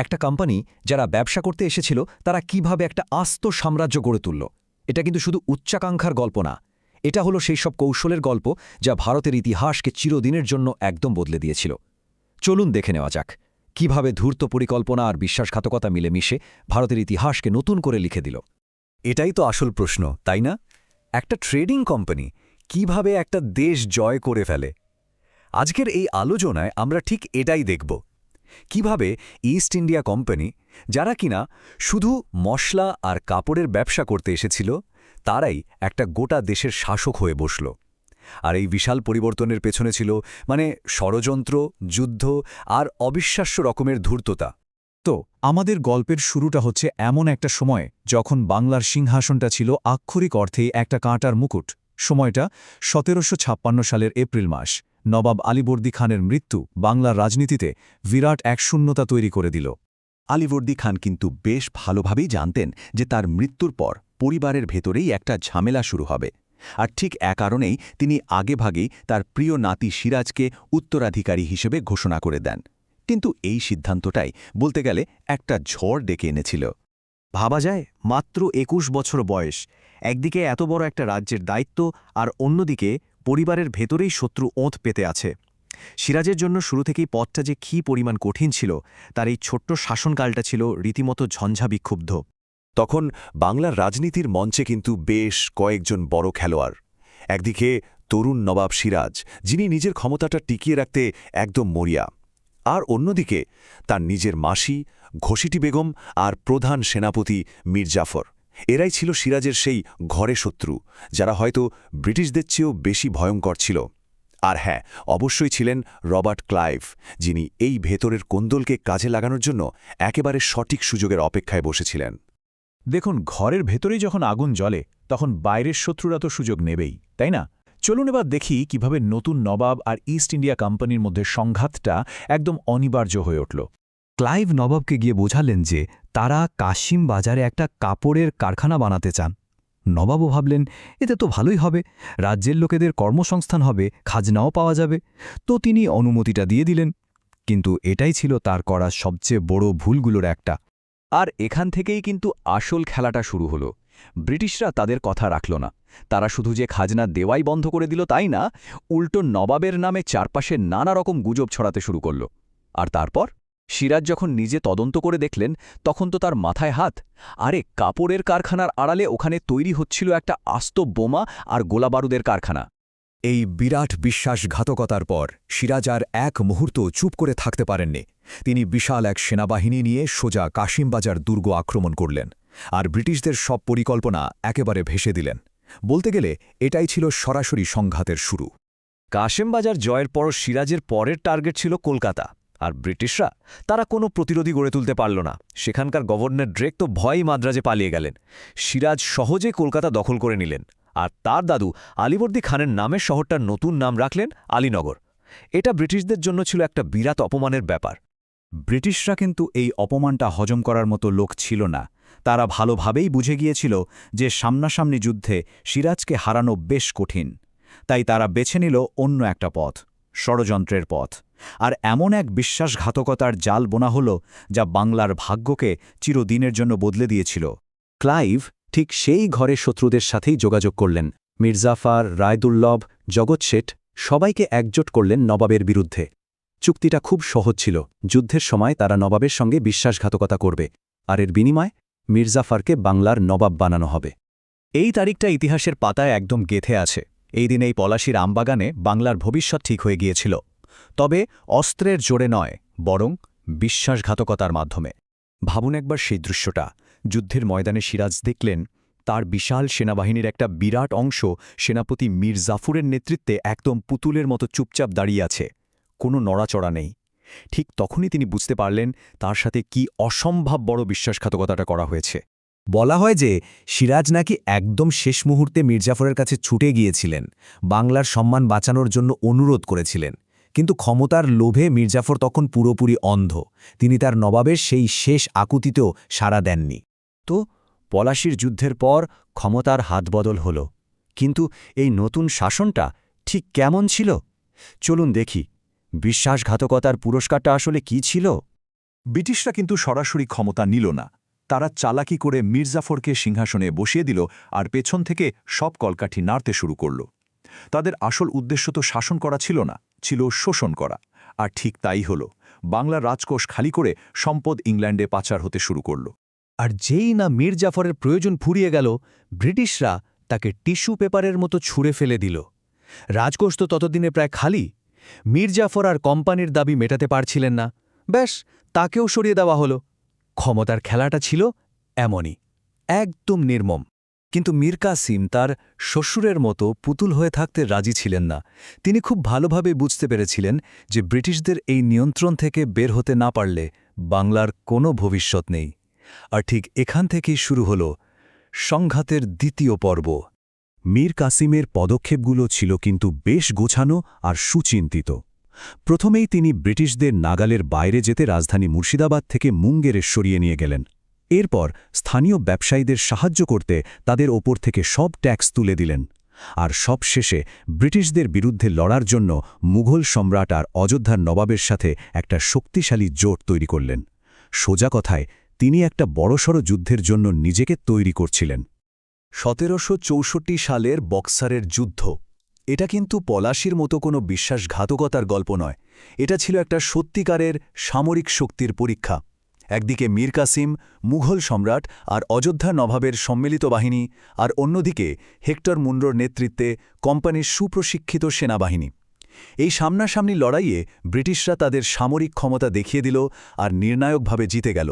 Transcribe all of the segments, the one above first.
একটা কোম্পানি যারা ব্যবসা করতে এসেছিল তারা কিভাবে একটা আস্ত সাম্রাজ্য গড়ে তুলল। এটা কিন্তু শুধু উচ্চাকাঙ্ক্ষার গল্প না, এটা হলো সেই সব কৌশলের গল্প যা ভারতের ইতিহাসকে চিরদিনের জন্য একদম বদলে দিয়েছিল। চলুন দেখে নেওয়া যাক কিভাবে ধূর্ত পরিকল্পনা আর বিশ্বাসঘাতকতা মিলেমিশে ভারতের ইতিহাসকে নতুন করে লিখে দিল। এটাই তো আসল প্রশ্ন, তাই না? একটা ট্রেডিং কোম্পানি কিভাবে একটা দেশ জয় করে ফেলে? আজকের এই আলোচনায় আমরা ঠিক এটাই দেখব। কিভাবে ইস্ট ইন্ডিয়া কোম্পানি, যারা কিনা শুধু মশলা আর কাপড়ের ব্যবসা করতে এসেছিল, তারাই একটা গোটা দেশের শাসক হয়ে বসল। আর এই বিশাল পরিবর্তনের পেছনে ছিল ষড়যন্ত্র, যুদ্ধ আর অবিশ্বাস্য রকমের ধূর্ততা। তো আমাদের গল্পের শুরুটা হচ্ছে এমন একটা সময় যখন বাংলার সিংহাসনটা ছিল আক্ষরিক অর্থেই একটা কাঁটার মুকুট। সময়টা ১৭৫৬ সালের এপ্রিল মাস। নবাব আলীবর্দী খানের মৃত্যু বাংলার রাজনীতিতে বিরাট এক শূন্যতা তৈরি করে দিল। আলীবর্দী খান কিন্তু বেশ ভালোভাবেই জানতেন যে তার মৃত্যুর পর পরিবারের ভেতরেই একটা ঝামেলা শুরু হবে, আর ঠিক কারণেই তিনি আগেভাগেই তার প্রিয় নাতি সিরাজকে উত্তরাধিকারী হিসেবে ঘোষণা করে দেন। কিন্তু এই সিদ্ধান্তটাই বলতে গেলে একটা ঝড় ডেকে এনেছিল। ভাবা যায়, মাত্র ২১ বছর বয়স, একদিকে এত বড় একটা রাজ্যের দায়িত্ব, আর অন্যদিকে পরিবারের ভেতরেই শত্রু ওঁত পেতে আছে। সিরাজের জন্য শুরু থেকেই পথটা যে কী পরিমাণ কঠিন ছিল, তার এই ছোট্ট শাসনকালটা ছিল রীতিমতো ঝঞ্ঝা বিক্ষুব্ধ। তখন বাংলার রাজনীতির মঞ্চে কিন্তু বেশ কয়েকজন বড় খেলোয়াড়। একদিকে তরুণ নবাব সিরাজ, যিনি নিজের ক্ষমতাটা টিকিয়ে রাখতে একদম মরিয়া, আর অন্যদিকে তার নিজের মাসি ঘসিটি বেগম আর প্রধান সেনাপতি মীর জাফর। এরাই ছিল সিরাজের সেই ঘরে শত্রু, যারা হয়তো ব্রিটিশদের চেয়েও বেশি ভয়ঙ্কর ছিল। আর হ্যাঁ, অবশ্যই ছিলেন রবার্ট ক্লাইভ, যিনি এই ভেতরের কোন্দলকে কাজে লাগানোর জন্য একেবারে সঠিক সুযোগের অপেক্ষায় বসেছিলেন। দেখুন, ঘরের ভেতরেই যখন আগুন জ্বলে তখন বাইরের শত্রুরা তো সুযোগ নেবেই, তাই না? চলুন এবার দেখি কিভাবে নতুন নবাব আর ইস্ট ইন্ডিয়া কোম্পানির মধ্যে সংঘাতটা একদম অনিবার্য হয়ে উঠল। ক্লাইভ নবাবকে গিয়ে বোঝালেন যে তারা কাশিম বাজারে একটা কাপড়ের কারখানা বানাতে চান। নবাবও ভাবলেন, এতে তো ভালোই হবে, রাজ্যের লোকেদের কর্মসংস্থান হবে, খাজনাও পাওয়া যাবে। তো তিনি অনুমতিটা দিয়ে দিলেন। কিন্তু এটাই ছিল তার করা সবচেয়ে বড় ভুলগুলোর একটা। আর এখান থেকেই কিন্তু আসল খেলাটা শুরু হলো। ব্রিটিশরা তাদের কথা রাখল না। তারা শুধু যে খাজনা দেওয়াই বন্ধ করে দিল তাই না, উল্টো নবাবের নামে চারপাশে নানা রকম গুজব ছড়াতে শুরু করল। আর তারপর সিরাজ যখন নিজে তদন্ত করে দেখলেন, তখন তো তার মাথায় হাত। আরে, কাপড়ের কারখানার আড়ালে ওখানে তৈরি হচ্ছিল একটা আস্ত বোমা আর গোলাবারুদের কারখানা। এই বিরাট বিশ্বাসঘাতকতার পর সিরাজ আর এক মুহূর্ত চুপ করে থাকতে পারেননি। তিনি বিশাল এক সেনাবাহিনী নিয়ে সোজা কাশিমবাজার দুর্গ আক্রমণ করলেন, আর ব্রিটিশদের সব পরিকল্পনা একেবারে ভেসে দিলেন। বলতে গেলে এটাই ছিল সরাসরি সংঘাতের শুরু। কাশিমবাজার জয়ের পর সিরাজের পরের টার্গেট ছিল কলকাতা। আর ব্রিটিশরা, তারা কোনো প্রতিরোধী গড়ে তুলতে পারল না। সেখানকার গভর্নর ড্রেক তো ভয়ই মাদ্রাজে পালিয়ে গেলেন। সিরাজ সহজে কলকাতা দখল করে নিলেন, আর তার দাদু আলীবর্দী খানের নামের শহরটার নতুন নাম রাখলেন আলীনগর। এটা ব্রিটিশদের জন্য ছিল একটা বিরাট অপমানের ব্যাপার। ব্রিটিশরা কিন্তু এই অপমানটা হজম করার মতো লোক ছিল না। তারা ভালোভাবেই বুঝে গিয়েছিল যে সামনাসামনি যুদ্ধে সিরাজকে হারানো বেশ কঠিন। তাই তারা বেছে নিল অন্য একটা পথ, ষড়যন্ত্রের পথ। আর এমন এক বিশ্বাসঘাতকতার জাল বোনা হল যা বাংলার ভাগ্যকে চিরদিনের জন্য বদলে দিয়েছিল। ক্লাইভ ঠিক সেই ঘরের শত্রুদের সাথেই যোগাযোগ করলেন। মির্জাফর, রায়দুল্লভ, জগৎ শেঠ সবাইকে একজোট করলেন নবাবের বিরুদ্ধে। চুক্তিটা খুব সহজ ছিল। যুদ্ধের সময় তারা নবাবের সঙ্গে বিশ্বাসঘাতকতা করবে, আর এর বিনিময়ে মির্জাফরকে বাংলার নবাব বানানো হবে। এই তারিখটা ইতিহাসের পাতায় একদম গেঁথে আছে। এই দিন এই পলাশির আমবাগানে বাংলার ভবিষ্যৎ ঠিক হয়ে গিয়েছিল। তবে অস্ত্রের জোরে নয়, বরং বিশ্বাসঘাতকতার মাধ্যমে। ভাবুন একবার সেই দৃশ্যটা। যুদ্ধের ময়দানে সিরাজ দেখলেন তার বিশাল সেনাবাহিনীর একটা বিরাট অংশ সেনাপতি মীর জাফরের নেতৃত্বে একদম পুতুলের মতো চুপচাপ দাঁড়িয়ে আছে, কোনো নড়াচড়া নেই। ঠিক তখনই তিনি বুঝতে পারলেন তার সাথে কি অসম্ভব বড় বিশ্বাসঘাতকতাটা করা হয়েছে। বলা হয় যে সিরাজ নাকি একদম শেষ মুহূর্তে মির্জাফরের কাছে ছুটে গিয়েছিলেন, বাংলার সম্মান বাঁচানোর জন্য অনুরোধ করেছিলেন। কিন্তু ক্ষমতার লোভে মির্জাফর তখন পুরোপুরি অন্ধ। তিনি তার নবাবের সেই শেষ আকুতিতেও সাড়া দেননি। তো পলাশির যুদ্ধের পর ক্ষমতার হাতবদল হল, কিন্তু এই নতুন শাসনটা ঠিক কেমন ছিল? চলুন দেখি, বিশ্বাসঘাতকতার পুরস্কারটা আসলে কী ছিল। ব্রিটিশরা কিন্তু সরাসরি ক্ষমতা নিল না। তারা চালাকি করে মীর জাফরকে সিংহাসনে বসিয়ে দিল আর পেছন থেকে সব কলকাঠি নাড়তে শুরু করল। তাদের আসল উদ্দেশ্য তো শাসন করা ছিল না, ছিল শোষণ করা। আর ঠিক তাই হল, বাংলার রাজকোষ খালি করে সম্পদ ইংল্যান্ডে পাচার হতে শুরু করল। আর যেই না মীর জাফরের প্রয়োজন ফুরিয়ে গেল, ব্রিটিশরা তাকে টিস্যু পেপারের মতো ছুঁড়ে ফেলে দিল। রাজকোষ তো ততদিনে প্রায় খালি। মীর জাফর আর কোম্পানির দাবি মেটাতে পারছিলেন না, ব্যাস তাকেও সরিয়ে দেওয়া হলো। ক্ষমতার খেলাটা ছিল এমনই, একদম নির্মম। কিন্তু মীর কাসিম তার শ্বশুরের মতো পুতুল হয়ে থাকতে রাজি ছিলেন না। তিনি খুব ভালোভাবে বুঝতে পেরেছিলেন যে ব্রিটিশদের এই নিয়ন্ত্রণ থেকে বের হতে না পারলে বাংলার কোনো ভবিষ্যৎ নেই। আর ঠিক এখান থেকেই শুরু হল সংঘাতের দ্বিতীয় পর্ব। মীর কাসিমের পদক্ষেপগুলো ছিল কিন্তু বেশ গোছানো আর সুচিন্তিত। প্রথমেই তিনি ব্রিটিশদের নাগালের বাইরে যেতে রাজধানী মুর্শিদাবাদ থেকে মুঙ্গেরে সরিয়ে নিয়ে গেলেন। এরপর স্থানীয় ব্যবসায়ীদের সাহায্য করতে তাদের ওপর থেকে সব ট্যাক্স তুলে দিলেন। আর সবশেষে ব্রিটিশদের বিরুদ্ধে লড়ার জন্য মুঘল সম্রাট আর অযোধ্যার নবাবের সাথে একটা শক্তিশালী জোট তৈরি করলেন। সোজা কথায়, তিনি একটা বড়সড় যুদ্ধের জন্য নিজেকে তৈরি করছিলেন। 1764 সালের বক্সারের যুদ্ধ, এটা কিন্তু পলাশির মতো কোনো বিশ্বাসঘাতকতার গল্প নয়। এটা ছিল একটা সত্যিকারের সামরিক শক্তির পরীক্ষা। একদিকে মীর কাসিম, মুঘল সম্রাট আর অযোধ্যা নবাবের সম্মিলিত বাহিনী, আর অন্যদিকে হেক্টর মুন্ডোর নেতৃত্বে কোম্পানির সুপ্রশিক্ষিত সেনাবাহিনী। এই সামনাসামনি লড়াইয়ে ব্রিটিশরা তাদের সামরিক ক্ষমতা দেখিয়ে দিল আর নির্ণায়কভাবে জিতে গেল।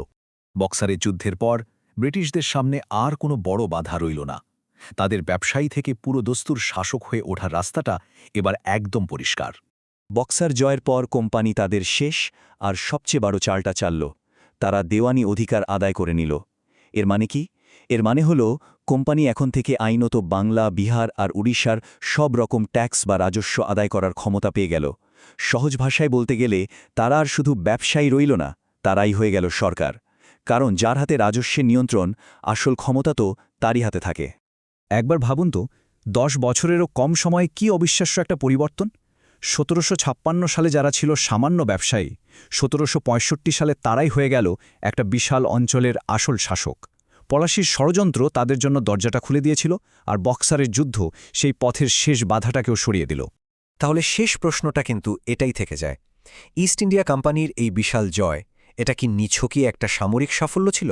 বক্সারের যুদ্ধের পর ব্রিটিশদের সামনে আর কোনো বড় বাধা রইল না। তাদের ব্যবসায়ী থেকে পুরো দস্তুর শাসক হয়ে ওঠার রাস্তাটা এবার একদম পরিষ্কার। বক্সার জয়ের পর কোম্পানি তাদের শেষ আর সবচেয়ে বড় চালটা চালল। তারা দেওয়ানি অধিকার আদায় করে নিল। এর মানে কি? এর মানে হল, কোম্পানি এখন থেকে আইনত বাংলা, বিহার আর উড়িষ্যার সব রকম ট্যাক্স বা রাজস্ব আদায় করার ক্ষমতা পেয়ে গেল। সহজ ভাষায় বলতে গেলে, তারা আর শুধু ব্যবসায়ী রইল না, তারাই হয়ে গেল সরকার। কারণ যার হাতে রাজস্বের নিয়ন্ত্রণ, আসল ক্ষমতা তো তারই হাতে থাকে। একবার ভাবুন তো, 10 বছরেরও কম সময়ে কি অবিশ্বাস্য একটা পরিবর্তন। 1756 সালে যারা ছিল সামান্য ব্যবসায়ী, 1765 সালে তারাই হয়ে গেল একটা বিশাল অঞ্চলের আসল শাসক। পলাশির ষড়যন্ত্র তাদের জন্য দরজাটা খুলে দিয়েছিল, আর বক্সারের যুদ্ধ সেই পথের শেষ বাধাটাকেও সরিয়ে দিল। তাহলে শেষ প্রশ্নটা কিন্তু এটাই থেকে যায়, ইস্ট ইন্ডিয়া কোম্পানির এই বিশাল জয়, এটা কি নিছকই একটা সামরিক সাফল্য ছিল,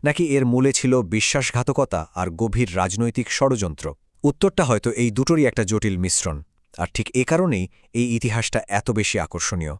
নাকি এর মূলে ছিল বিশ্বাসঘাতকতা আর গভীর রাজনৈতিক ষড়যন্ত্র? উত্তরটা হয়তো এই দুটোরই একটা জটিল মিশ্রণ। আর ঠিক এ কারণেই এই ইতিহাসটা এত বেশি আকর্ষণীয়।